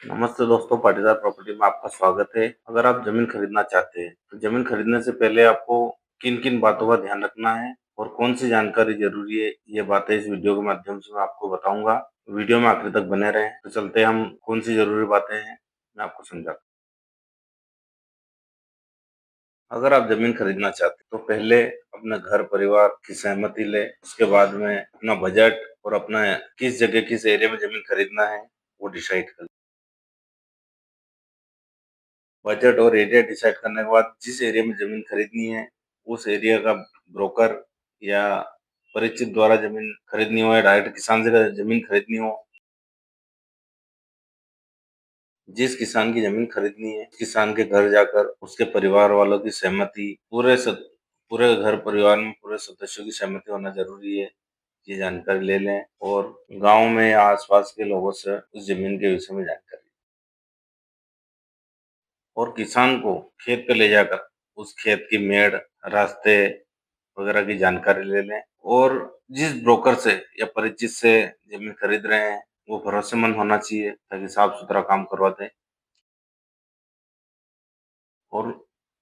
नमस्ते दोस्तों, पाटीदार प्रॉपर्टी में आपका स्वागत है। अगर आप जमीन खरीदना चाहते हैं तो जमीन खरीदने से पहले आपको किन किन बातों का ध्यान रखना है और कौन सी जानकारी जरूरी है, ये बातें इस वीडियो के माध्यम से मैं आपको बताऊंगा। वीडियो में आखिर तक बने रहें। तो चलते हैं, हम कौन सी जरूरी बातें हैं मैं आपको समझाता हूं। अगर आप जमीन खरीदना चाहते हैं तो पहले अपने घर परिवार की सहमति ले। उसके बाद में अपना बजट और अपना किस जगह किस एरिया में जमीन खरीदना है वो डिसाइड कर। बजट और एरिया डिसाइड करने के बाद जिस एरिया में जमीन खरीदनी है उस एरिया का ब्रोकर या परिचित द्वारा जमीन खरीदनी हो या डायरेक्ट किसान से जमीन खरीदनी हो, जिस किसान की जमीन खरीदनी है किसान के घर जाकर उसके परिवार वालों की सहमति, पूरे घर परिवार में पूरे सदस्यों की सहमति होना जरूरी है। ये जानकारी ले लें और गांव में या आसपास के लोगों से उस जमीन के विषय में जानकारी, और किसान को खेत पे ले जाकर उस खेत की मेड़, रास्ते वगैरह की जानकारी ले लें। और जिस ब्रोकर से या परिचित से जमीन खरीद रहे हैं वो भरोसेमंद होना चाहिए ताकि साफ सुथरा काम करवा दे। और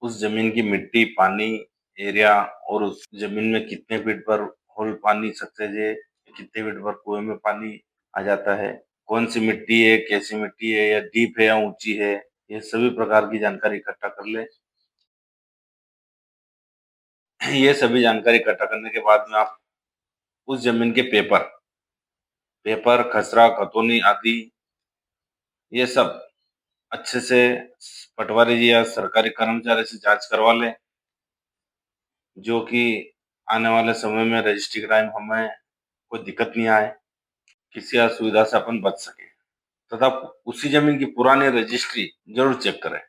उस जमीन की मिट्टी, पानी, एरिया और उस जमीन में कितने फीट पर होल पानी सक्सेज है, कितने फीट पर कुएं में पानी आ जाता है, कौन सी मिट्टी है, कैसी मिट्टी है, या डीप है या ऊंची है, ये सभी प्रकार की जानकारी इकट्ठा कर ले। ये सभी जानकारी इकट्ठा करने के बाद में आप उस जमीन के पेपर, खसरा, खतौनी आदि ये सब अच्छे से पटवारी जी या सरकारी कर्मचारी से जांच करवा लें, जो कि आने वाले समय में रजिस्ट्री के टाइम हमें कोई दिक्कत नहीं आए, किसी असुविधा से अपन बच सके। तथा उसी जमीन की पुरानी रजिस्ट्री जरूर चेक करें।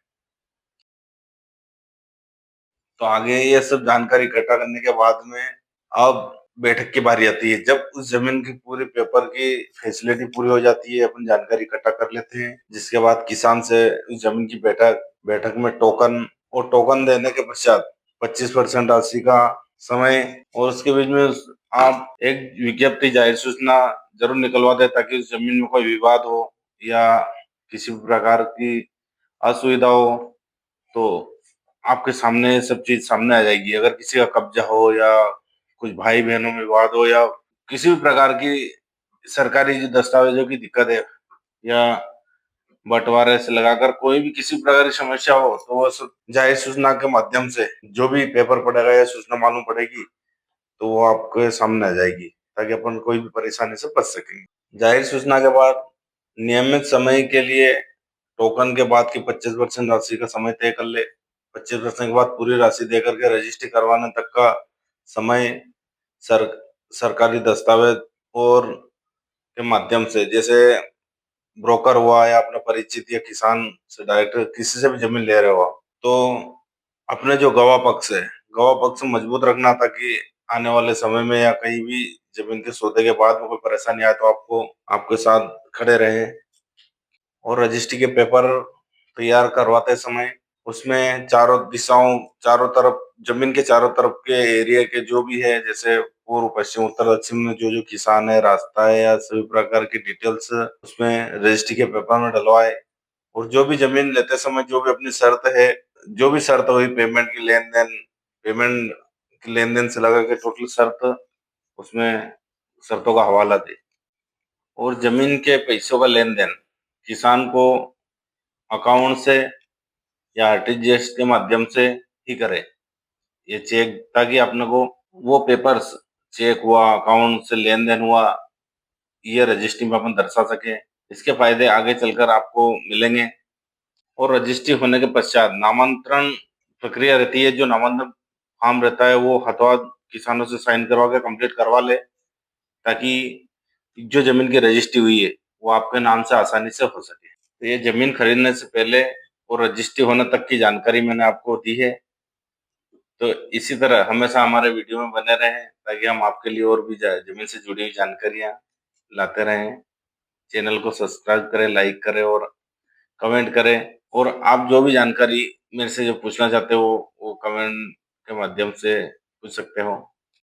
तो आगे ये सब जानकारी इकट्ठा करने के बाद में अब बैठक की बारी आती है, जब उस जमीन की पूरी पेपर की फैसिलिटी पूरी हो जाती है, अपन जानकारी इकट्ठा कर लेते हैं। जिसके बाद किसान से उस जमीन की बैठक बैठक में टोकन और टोकन देने के पश्चात 25% राशि का समय, और उसके बीच में आप एक विज्ञप्ति जाहिर सूचना जरूर निकलवा दे ताकि उस जमीन में कोई विवाद हो या किसी भी प्रकार की असुविधा हो तो आपके सामने ये सब चीज सामने आ जाएगी। अगर किसी का कब्जा हो या कुछ भाई बहनों में विवाद हो या किसी भी प्रकार की सरकारी जो दस्तावेजों की दिक्कत है या बंटवारे से लगाकर कोई भी किसी प्रकार की समस्या हो तो वो सब जाहिर सूचना के माध्यम से जो भी पेपर पड़ेगा या सूचना मालूम पड़ेगी तो वो आपके सामने आ जाएगी ताकि अपन कोई भी परेशानी से बच सकेंगे। जाहिर सूचना के बाद नियमित समय के लिए टोकन के बाद की 25% राशि का समय तय कर ले। 25% के बाद पूरी राशि देकर के रजिस्ट्री करवाने तक का समय सर सरकारी दस्तावेज और के माध्यम से, जैसे ब्रोकर हुआ या अपने परिचित या किसान से डायरेक्ट किसी से भी जमीन ले रहे हो तो अपने जो गवाह पक्ष मजबूत रखना ताकि आने वाले समय में या कहीं भी जमीन के सौदे के बाद में कोई परेशानी आए तो आपको आपके साथ खड़े रहे। और रजिस्ट्री के पेपर तैयार करवाते समय उसमें चारों तरफ जमीन के चारों तरफ के एरिया के जो भी है, जैसे पूर्व पश्चिम उत्तर दक्षिण में जो जो किसान है, रास्ता है या सभी प्रकार की डिटेल्स उसमें रजिस्ट्री के पेपर में डलवाए। और जो भी जमीन लेते समय जो भी अपनी शर्त है, जो भी शर्त हुई पेमेंट की लेन देन से लगा के टोटल शर्त उसमें शर्तों का हवाला दे। और जमीन के पैसों का लेन देन किसान को अकाउंट से या आरटीजीएस के माध्यम से ही करे। ये चेक ताकि अपने को वो पेपर्स, चेक हुआ, अकाउंट से लेन देन हुआ, ये रजिस्ट्री में अपन दर्शा सके। इसके फायदे आगे चलकर आपको मिलेंगे। और रजिस्ट्री होने के पश्चात नामांतरण प्रक्रिया रहती है, जो नामांतरण फॉर्म रहता है वो हथवा किसानों से साइन करवा के कंप्लीट करवा ले ताकि जो जमीन की रजिस्ट्री हुई है वो आपके नाम से आसानी से हो सके। तो ये जमीन खरीदने से पहले और रजिस्ट्री होने तक की जानकारी मैंने आपको दी है। तो इसी तरह हमेशा हमारे वीडियो में बने रहें ताकि हम आपके लिए और भी जमीन से जुड़ी हुई जानकारियां लाते रहें। चैनल को सब्सक्राइब करें, लाइक करें और कमेंट करें। और आप जो भी जानकारी मेरे से जो पूछना चाहते हो वो कमेंट के माध्यम से पूछ सकते हो।